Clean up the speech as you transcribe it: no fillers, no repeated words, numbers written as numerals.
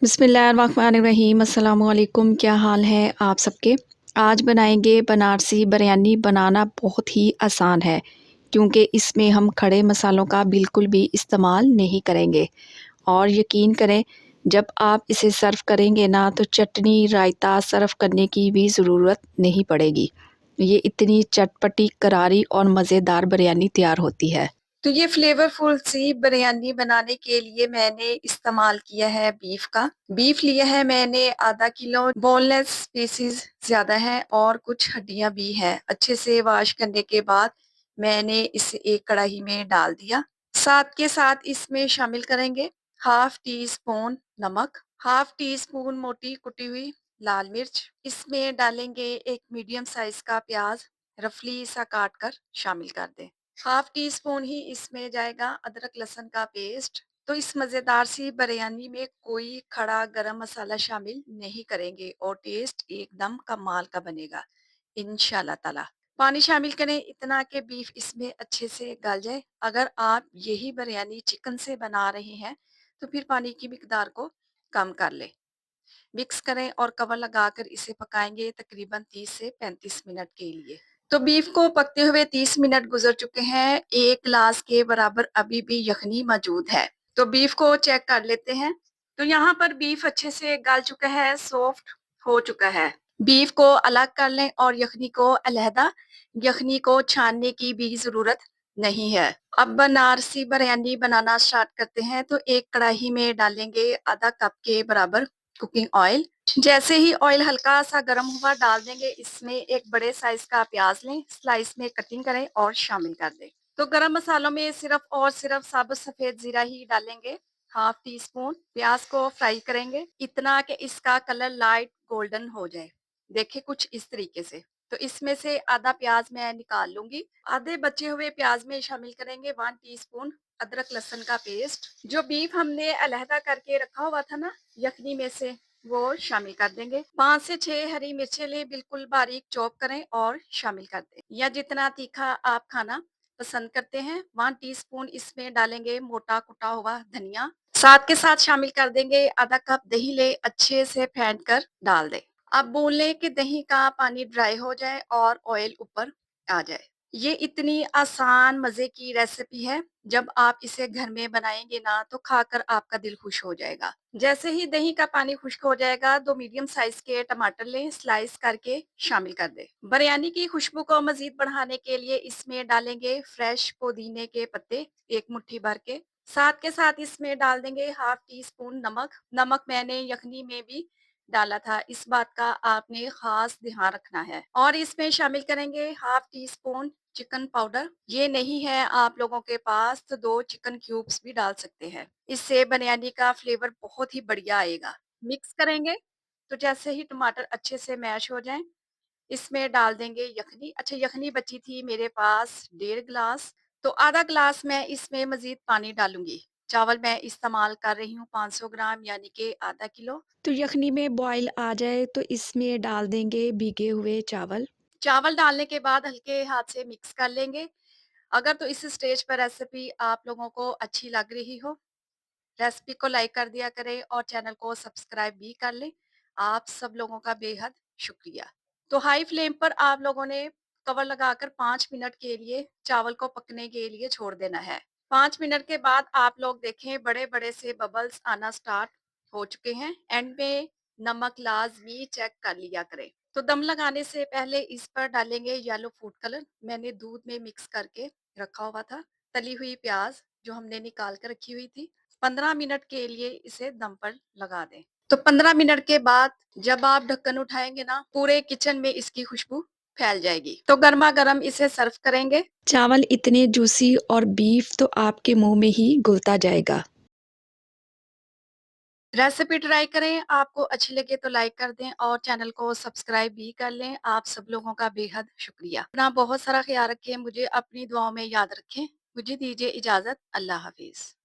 बिस्मिल्लाहिर्रहमानिर्रहीम अस्सलाम वालेकुम। क्या हाल है आप सबके। आज बनाएंगे बनारसी बिरयानी। बनाना बहुत ही आसान है क्योंकि इसमें हम खड़े मसालों का बिल्कुल भी इस्तेमाल नहीं करेंगे। और यकीन करें, जब आप इसे सर्व करेंगे ना तो चटनी रायता सर्व करने की भी ज़रूरत नहीं पड़ेगी। ये इतनी चटपटी करारी और मज़ेदार बिरयानी तैयार होती है। तो ये फ्लेवरफुल सी बिरयानी बनाने के लिए मैंने इस्तेमाल किया है बीफ का। बीफ लिया है मैंने आधा किलो। बोनलेस पीसेस ज्यादा है और कुछ हड्डियां भी हैं। अच्छे से वॉश करने के बाद मैंने इसे एक कढ़ाई में डाल दिया। साथ के साथ इसमें शामिल करेंगे हाफ टी स्पून नमक, हाफ टी स्पून मोटी कुटी हुई लाल मिर्च। इसमें डालेंगे एक मीडियम साइज का प्याज, रफली सा काट कर शामिल कर दें। हाफ टी स्पून ही इसमें जाएगा अदरक लहसुन का पेस्ट। तो इस मजेदार सी बिरयानी में कोई खड़ा गरम मसाला शामिल नहीं करेंगे और टेस्ट एकदम कमाल का बनेगा इंशाल्लाह ताला। पानी शामिल करें इतना कि बीफ इसमें अच्छे से गल जाए। अगर आप यही बिरयानी चिकन से बना रहे हैं तो फिर पानी की मिकदार को कम कर लें। मिक्स करें और कवर लगाकर इसे पकाएंगे तकरीबन 30 से 35 मिनट के लिए। तो बीफ को पकते हुए 30 मिनट गुजर चुके हैं। एक गिलास के बराबर अभी भी यखनी मौजूद है। तो बीफ को चेक कर लेते हैं। तो यहाँ पर बीफ अच्छे से गल चुका है, सॉफ्ट हो चुका है। बीफ को अलग कर लें और यखनी को अलहदा। यखनी को छानने की भी जरूरत नहीं है। अब बनारसी बिरयानी बनाना स्टार्ट करते हैं। तो एक कढ़ाई में डालेंगे आधा कप के बराबर कुकिंग ऑयल। जैसे ही ऑयल हल्का सा गर्म हुआ डाल देंगे इसमें एक बड़े साइज का प्याज लें, स्लाइस में कटिंग करें और शामिल कर दें। तो गरम मसालों में सिर्फ और सिर्फ साबुत सफेद जीरा ही डालेंगे, हाफ टी स्पून। प्याज को फ्राई करेंगे इतना कि इसका कलर लाइट गोल्डन हो जाए। देखिए कुछ इस तरीके से। तो इसमें से आधा प्याज मैं निकाल लूंगी। आधे बचे हुए प्याज में शामिल करेंगे 1 टीस्पून अदरक लहसुन का पेस्ट। जो बीफ हमने अलहदा करके रखा हुआ था ना यखनी में से, वो शामिल कर देंगे। 5 से 6 हरी मिर्चें ले, बिल्कुल बारीक चॉप करें और शामिल कर दें। या जितना तीखा आप खाना पसंद करते हैं। 1 टीस्पून इसमें डालेंगे मोटा कुटा हुआ धनिया। साथ के साथ शामिल कर देंगे आधा कप दही ले, अच्छे से फेंट कर डाल दें। अब भून लें कि दही का पानी ड्राई हो जाए और ऑयल ऊपर आ जाए। ये इतनी आसान मजे की रेसिपी है। जब आप इसे घर में बनाएंगे ना तो खाकर आपका दिल खुश हो जाएगा। जैसे ही दही का पानी खुश्क हो जाएगा 2 मीडियम साइज के टमाटर लें, स्लाइस करके शामिल कर दें। बिरयानी की खुशबू को मजीद बढ़ाने के लिए इसमें डालेंगे फ्रेश पुदीने के पत्ते, एक मुट्ठी भर के। साथ के साथ इसमें डाल देंगे हाफ टी स्पून नमक। नमक मैंने यखनी में भी डाला था, इस बात का आपने खास ध्यान रखना है। और इसमें शामिल करेंगे half tea spoon chicken powder. ये नहीं है आप लोगों के पास तो 2 चिकन क्यूब्स भी डाल सकते हैं। इससे बिरयानी का फ्लेवर बहुत ही बढ़िया आएगा। मिक्स करेंगे तो जैसे ही टमाटर अच्छे से मैश हो जाएं इसमें डाल देंगे यखनी। अच्छा, यखनी बची थी मेरे पास 1.5 गिलास, तो आधा गिलास मैं इसमें मजीद पानी डालूंगी। चावल मैं इस्तेमाल कर रही हूँ 500 ग्राम यानी कि आधा किलो। तो यखनी में बॉईल आ जाए तो इसमें डाल देंगे भीगे हुए चावल। चावल डालने के बाद हल्के हाथ से मिक्स कर लेंगे। अगर तो इस स्टेज पर रेसिपी आप लोगों को अच्छी लग रही हो, रेसिपी को लाइक कर दिया करें और चैनल को सब्सक्राइब भी कर लें। आप सब लोगों का बेहद शुक्रिया। तो हाई फ्लेम पर आप लोगों ने कवर लगाकर 5 मिनट के लिए चावल को पकने के लिए छोड़ देना है। 5 मिनट के बाद आप लोग देखें बड़े बड़े से बबल्स आना स्टार्ट हो चुके हैं। एंड में नमक लाजमी चेक कर लिया करें। तो दम लगाने से पहले इस पर डालेंगे येलो फूड कलर, मैंने दूध में मिक्स करके रखा हुआ था। तली हुई प्याज जो हमने निकाल कर रखी हुई थी। 15 मिनट के लिए इसे दम पर लगा दें। तो 15 मिनट के बाद जब आप ढक्कन उठाएंगे ना पूरे किचन में इसकी खुशबू फैल जाएगी। तो गर्मा गर्म इसे सर्व करेंगे। चावल इतने जूसी और बीफ तो आपके मुंह में ही घुलता जाएगा। रेसिपी ट्राई करें, आपको अच्छी लगे तो लाइक कर दें और चैनल को सब्सक्राइब भी कर लें। आप सब लोगों का बेहद शुक्रिया। अपना बहुत सारा ख्याल रखें, मुझे अपनी दुआओं में याद रखें। मुझे दीजिए इजाजत। अल्लाह हाफिज।